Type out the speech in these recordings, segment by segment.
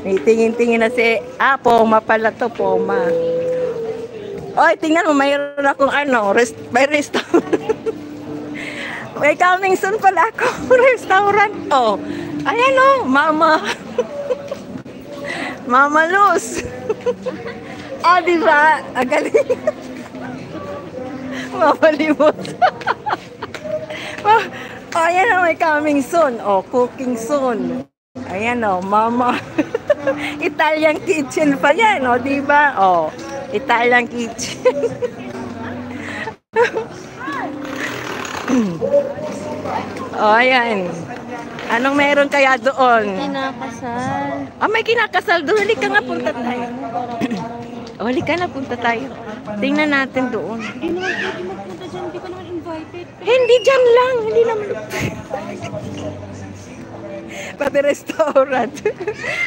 May tingin-tingin na si... Poma pala to, Poma. Oy, tingnan mo, mayroon akong may restaurant. May coming soon pala ako, restaurant. Oh, ayan oh, Mama. Mama Luz. Diba? Ang galing. Mama Limos. Ayan oh, may coming soon. Oh, cooking soon. Ayan oh, Mama. Italian kitchen pa yan, oh, diba? Oh, Italian kitchen. Oh, ayan. Anong meron kaya doon? Kinakasal. May kinakasal doon. Halika nga, punta tayo. Halika na, punta tayo. Tingnan natin doon. Hindi naman pwede magpunta dyan. Hindi ka naman invited. Hindi, dyan lang. Hindi naman. Pati restaurant.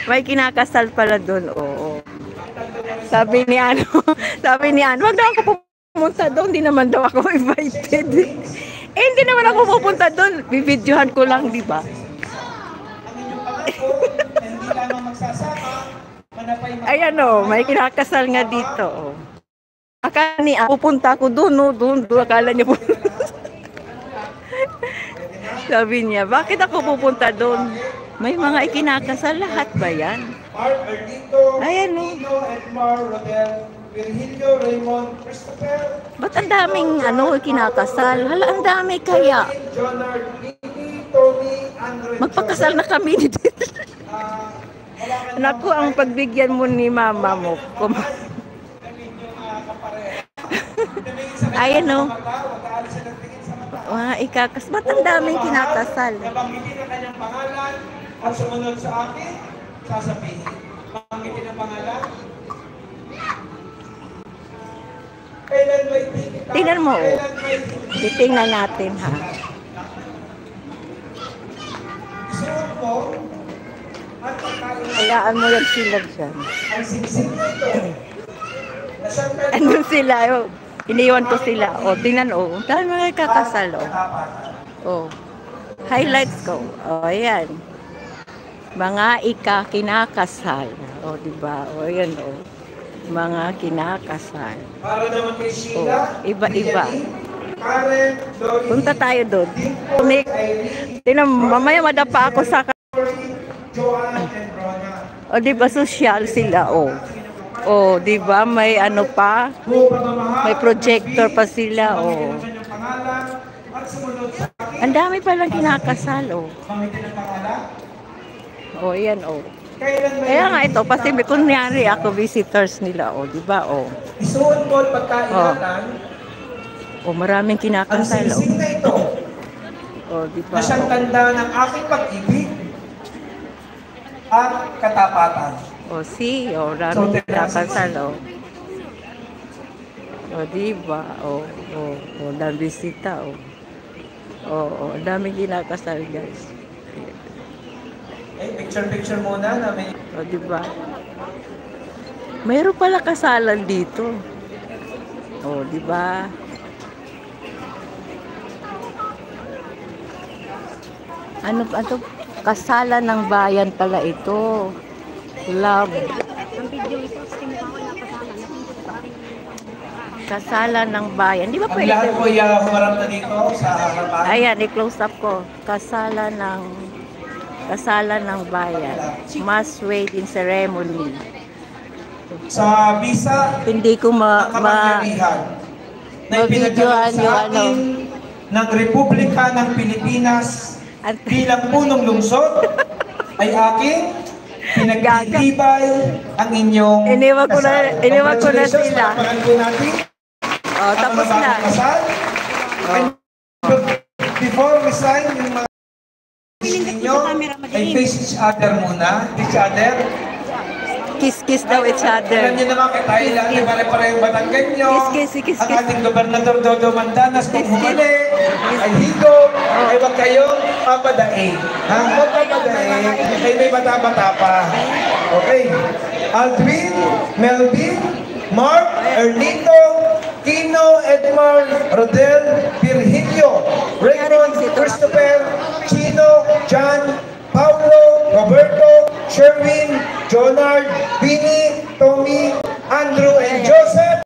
May kinakasal pala doon. Oo. Sabi ni wag daw ako pumunta doon. Hindi naman daw ako invited. Hindi naman ako pupunta doon. Bibidyohan ko lang, di ba? Ayan o, may kinakasal nga dito. Pupunta ako doon, no? Doon. Akala niya po. Sabi niya, bakit ako pupunta doon? May mga ikinakasal, lahat ba yan? Ayan o. Ba't ang daming kinakasal? Hala, ang dami kaya. Magpakasal na kami ni Dito. Naku, ang pagbigyan mo ni mama mo. Ayan o. Ba't ang daming kinakasal? Nabanggitin ang kanyang pangalan at sumunod sa akin, sasabihin. Banggitin ang pangalan. Tingnan mo, titingnan natin, ha? Hayaan mo yan sila dyan. Andun sila, oh. Iniwan ko sila. Tingnan, dahil mga kakasal, highlights ko. Ayan. Mga kinakasal. Diba? Ayan, mga kinakasal. Para naman kay Sheila, iba-iba. Punta tayo doon. Tingnan, mamaya madapa ako sa... diba social sila, diba may pa? May projector pa sila, Ang dami palang kinakasal, Ayan, Kaya nga ito, kasi kunyari ako visitors nila, diba, isuot mo at pagkainatan, maraming kinakasal, ang singsing na ito, diba, na siyang tanda ng aking pag-ibig at katapatan. maraming kinakasal, diba, dami bisita, daming kinakasal, guys. Picture muna namin. Diba? Mayroon pala kasalan dito. Diba? Ano? Kasalan ng bayan pala ito. Love. Kasalan ng bayan. Di ba Ang pwede? lahat po humarap na dito sa harapan. Ayan, i-close up ko. Kasalan ng bayan. Mass wedding ceremony. Sa visa, Hindi ko makapangyarihan na ipinagkaloob sa akin ng Republika ng Pilipinas bilang punong lungsod ay aking pinagtitibay ang inyong Iniwag ko na sila. Pagpapalan po natin tapos na. Kasal. Before we sign yung mga ninyo, ay face each other muna. Each other. Kiss daw each other. Alam niyo naman kay tayo lang, di pare-parehong Batangan nyo. Kiss. Ang ating gobernador Dodo Mandanas, kung humali, ay higop, ay wag kayong papadaig. Huwag papadaig, ay may bata-bata pa. Okay. Aldwin, Melvin, Mark, Ernito, Kino, Edmar, Rodel, Virgilio, Raymond, Christopher, Chino, John, Paulo, Roberto, Sherwin, Jonard, Vinnie, Tommy, Andrew,